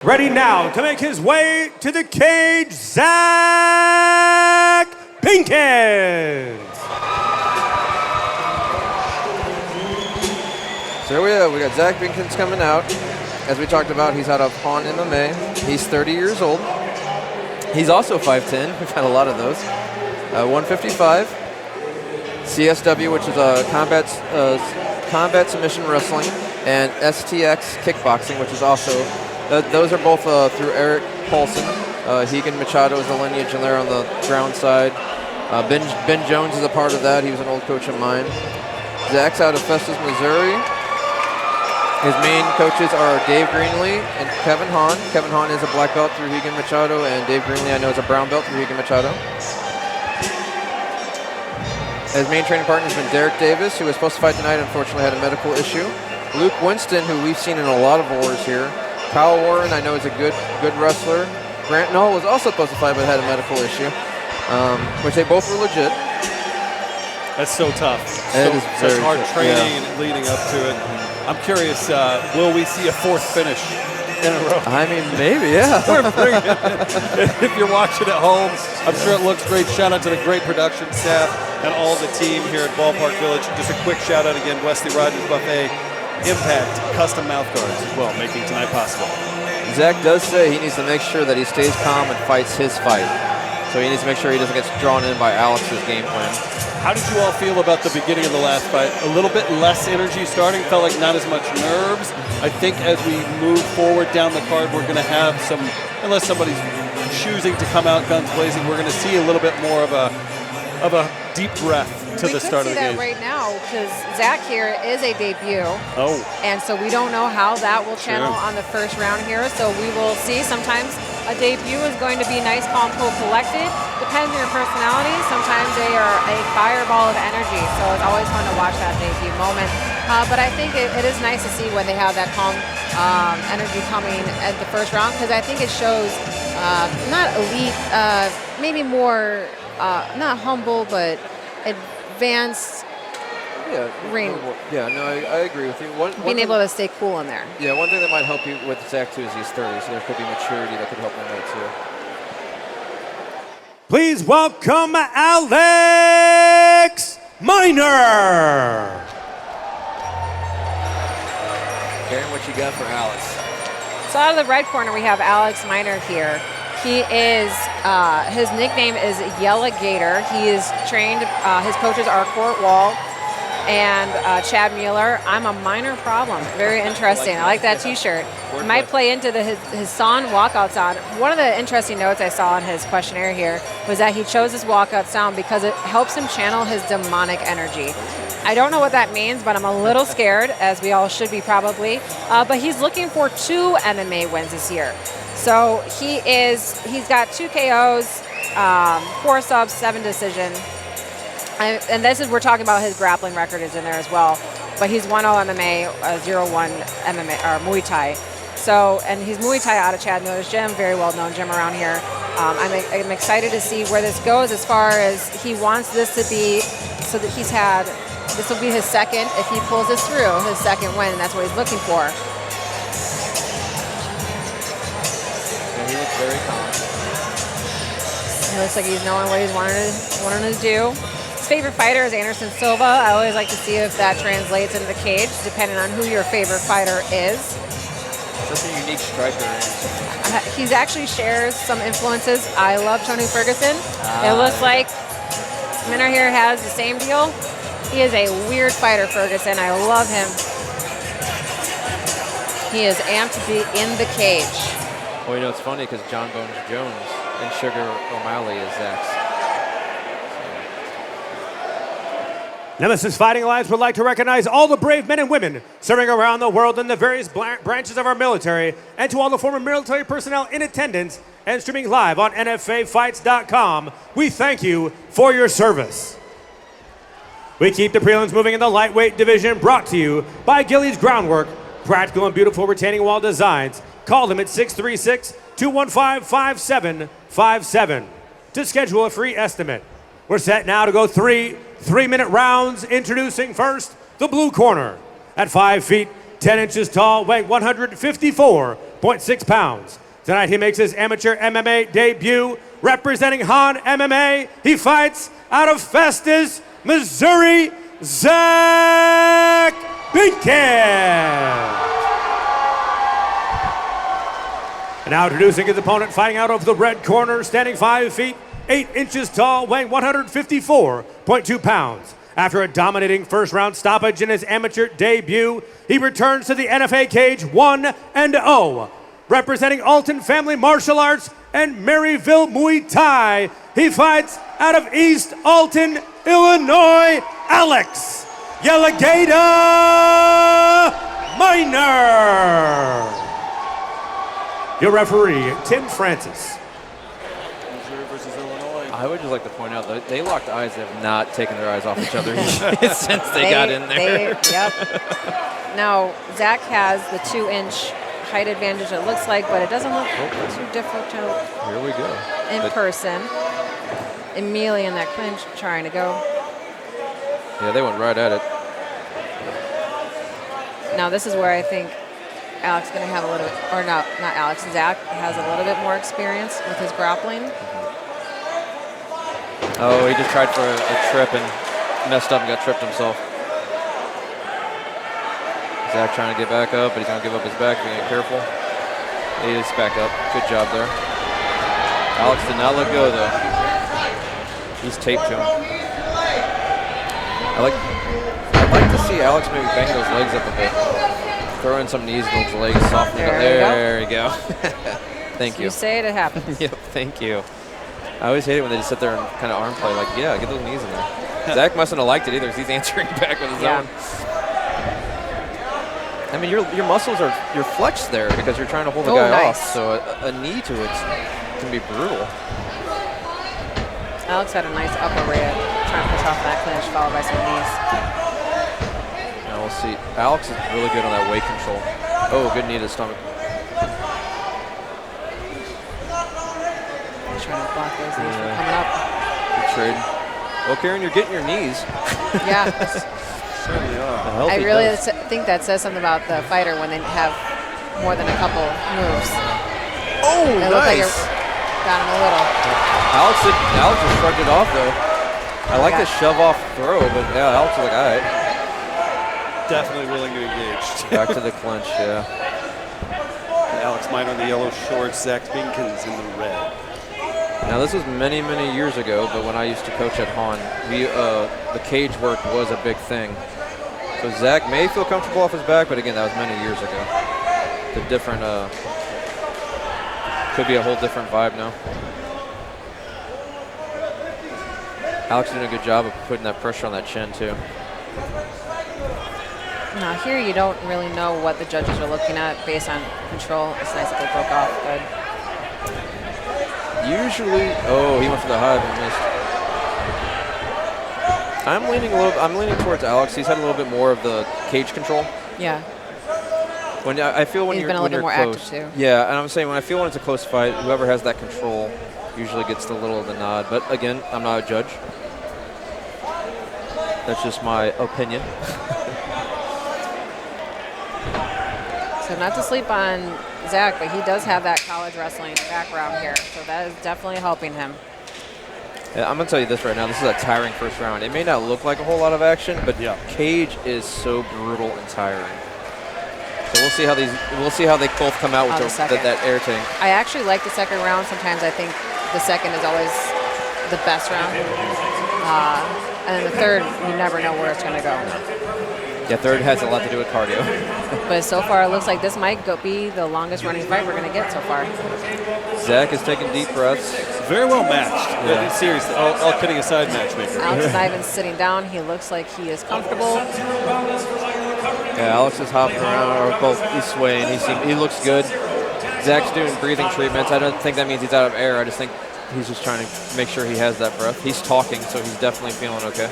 Ready now to make his way to the cage, Zach Binkinz. So here we got Zach Binkinz coming out. As we talked about, he's out of Han MMA. He's 30 years old. He's also 5'10". We've had a lot of those. 155. CSW, which is combat submission wrestling, and STX kickboxing, which is also, those are both through Eric Paulson. Hegan Machado is the lineage, and they're on the ground side. Ben Jones is a part of that. He was an old coach of mine. Zach's out of Festus, Missouri. His main coaches are Dave Greenlee and Kevin Hahn. Kevin Hahn is a black belt through Hegan Machado, and Dave Greenlee I know is a brown belt through Hegan Machado. His main training partner has been Derek Davis, who was supposed to fight tonight, unfortunately had a medical issue. Luke Winston, who we've seen in a lot of wars here. Kyle Warren, I know is a good wrestler. Grant Knoll was also supposed to fight, but had a medical issue, which they both were legit. That's so tough. Such hard training and leading up to it. I'm curious, will we see a fourth finish in a row? I mean, maybe, yeah. If you're watching at home, I'm sure it looks great. Shout out to the great production staff and all the team here at Ballpark Village. Just a quick shout out again, Wesley Rogers Buffet, Impact, custom mouth guards as well, making tonight possible. Zach does say he needs to make sure that he stays calm and fights his fight. So he needs to make sure he doesn't get drawn in by Alex's game plan. How did you all feel about the beginning of the last fight? A little bit less energy starting, felt like not as much nerves. I think as we move forward down the card, we're going to have some, unless somebody's choosing to come out guns blazing, we're going to see a little bit more of a deep breath to the start of the game. We could see that right now because Zach here is a debut. Oh. And so we don't know how that will channel on the first round here. So we will see. Sometimes a debut is going to be nice, calm, cool, collected. Depends on your personality. Sometimes they are a fireball of energy. So it's always fun to watch that debut moment. But I think it is nice to see when they have that calm energy coming at the first round because I think it shows not elite, maybe more not humble, but advanced ring. Yeah, no, I agree with you. Being able to stay cool in there. Yeah, one thing that might help you with Zach too is he's 30, so there could be maturity that could help him out too. Please welcome Alex Miner. Karen, what you got for Alex? So out of the red corner, we have Alex Miner here. He is, his nickname is Yella Gator. He is trained, his coaches are Court Wall and Chad Mueller. I'm a minor problem. Very interesting. I like that t-shirt. It might play into his Son walkout sound. One of the interesting notes I saw in his questionnaire here was that he chose his walkout sound because it helps him channel his demonic energy. I don't know what that means, but I'm a little scared, as we all should be probably. But he's looking for 2 MMA wins this year. So he's got 2 KOs, 4 subs, 7 decision. And this is, we're talking about his grappling record is in there as well. But he's 1-0 MMA, 0-1 MMA, or Muay Thai. So, and he's Muay Thai out of Chad Miller's gym, very well-known gym around here. I'm excited to see where this goes as far as he wants this to be, so that this will be his second, if he pulls this through, his second win, and that's what he's looking for. He looks very calm. He looks like he's knowing what he's wanting to do. His favorite fighter is Anderson Silva. I always like to see if that translates into the cage, depending on who your favorite fighter is. Such a unique striker. He actually shares some influences. I love Tony Ferguson. It looks like Minner here has the same deal. He is a weird fighter, Ferguson. I love him. He is amped to be in the cage. Well, you know, it's funny because John Bones Jones and Sugar O'Malley is Zach's. Nemesis Fighting Alliance would like to recognize all the brave men and women serving around the world in the various branches of our military, and to all the former military personnel in attendance and streaming live on NFAfights.com. We thank you for your service. We keep the prelims moving in the lightweight division, brought to you by Gillies Groundwork, practical and beautiful retaining wall designs. Call them at 636-215-5757 to schedule a free estimate. We're set now to go 3 3-minute rounds. Introducing first, the blue corner. At 5 feet, 10 inches tall, weighing 154 84.6 pounds. Tonight he makes his amateur MMA debut. Representing Han MMA, he fights out of Festus, Missouri, Zach Binkinz. And now introducing his opponent, fighting out of the red corner, standing 5 feet, 8 inches tall, weighing 154.2 pounds. After a dominating first round stoppage in his amateur debut, he returns to the NFA cage 1-0. Representing Alton Family Martial Arts and Maryville Muay Thai, he fights out of East Alton, Illinois, Alex Yalagator Minor. Your referee, Tim Francis. Missouri versus Illinois. I would just like to point out that they locked eyes. They have not taken their eyes off each other since they got in there. Yep. Now, Zach has the 2-inch height advantage, it looks like, but it doesn't look too difficult Here we go. in person. Immediately in that clinch, trying to go. Yeah, they went right at it. Now, this is where I think Alex is going to have a little, or not Alex, Zach has a little bit more experience with his grappling. Oh, he just tried for a trip and messed up and got tripped himself. Zach trying to get back up, but he's going to give up his back, being careful. He is back up. Good job there. Alex did not let go, though. He's taped to him. I'd like to see Alex maybe bang those legs up a bit. Throw in some knees in those legs, soften it up. There you go. Thank you. You say it, it happens. Yep, thank you. I always hate it when they just sit there and kind of arm play. Like, yeah, get those knees in there. Zach mustn't have liked it either, because he's answering back with his own. I mean, your muscles you're flexed there because you're trying to hold the guy off. So a knee to it can be brutal. Alex had a nice upper rail, trying to push off that clinch, followed by some knees. Now we'll see. Alex is really good on that weight control. Oh, good knee to the stomach. He's trying to block those knees from coming up. Good trade. Well, Karen, you're getting your knees. Yeah. Certainly are. I really think that says something about the fighter when they have more than a couple moves. Oh, it looked like it got him a little. Alex just shrugged it off, though. I like the shove-off throw, but yeah, Alex was like, all right. Definitely willing to engage. Back to the clinch, yeah. Alex Minor in the yellow shorts, Zach Binkinz in the red. Now, this was many, many years ago, but when I used to coach at Han, the cage work was a big thing. So Zach may feel comfortable off his back, but again, that was many years ago. The different, could be a whole different vibe now. Alex doing a good job of putting that pressure on that chin, too. Now here you don't really know what the judges are looking at based on control. It's nice that they broke off good. Usually, oh, he went for the hive and missed. I'm leaning towards Alex. He's had a little bit more of the cage control. Yeah. I feel when He's you're been a little bit more close. active too. Yeah, and I'm saying when I feel when it's a close fight, whoever has that control usually gets the little of the nod. But again, I'm not a judge. That's just my opinion. So not to sleep on Zach, but he does have that college wrestling background here, so that is definitely helping him. Yeah, I'm gonna tell you this right now. This is a tiring first round. It may not look like a whole lot of action, but cage is so brutal and tiring. So we'll see how they both come out with that air tank. I actually like the second round. Sometimes I think the second is always the best round, and then the third, you never know where it's gonna go. Yeah, third has a lot to do with cardio. But so far, it looks like this might be the longest running fight we're going to get so far. Zach is taking deep breaths. Very well matched. Yeah. Seriously, all kidding aside, matchmaker. Alex is not even sitting down. He looks like he is comfortable. Yeah, Alex is hopping around, or he's swaying. He looks good. Zach's doing breathing treatments. I don't think that means he's out of air. I just think he's just trying to make sure he has that breath. He's talking, so he's definitely feeling okay.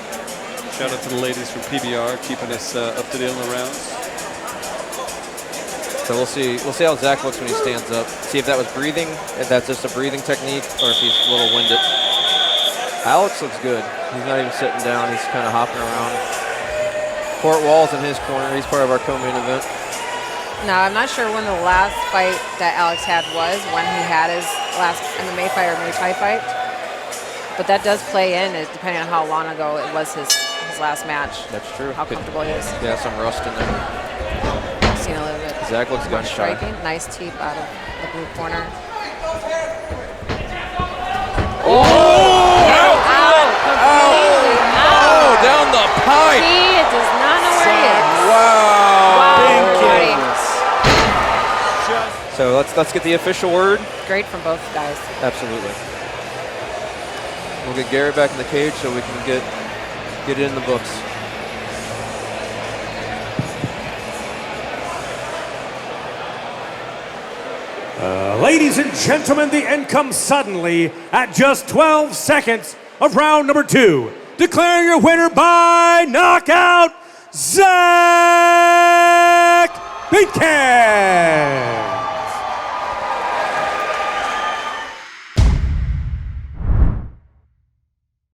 Shout out to the ladies from PBR keeping us up to date on the rounds. So we'll see how Zach looks when he stands up. See if that was breathing, if that's just a breathing technique, or if he's a little winded. Alex looks good. He's not even sitting down. He's kind of hopping around. Court Wall's in his corner. He's part of our co-main event. Now, I'm not sure when the last fight that Alex had was, when he had his last MMA fight or Muay Thai fight. But that does play in, depending on how long ago it was his last match. That's true. How comfortable he is. Yeah, some rust in there. Seen a little bit. Zach looks gun shy. Striking. Nice teep out of the blue corner. Oh! Out! Completely out! Oh, down the pipe! He does not know where he is. Wow! Binkinz. So let's get the official word. Great from both guys. Absolutely. We'll get Garrett back in the cage so we can get it in the books. Ladies and gentlemen, the end comes suddenly at just 12 seconds of round number 2. Declaring your winner by knockout, Zach Binkinz.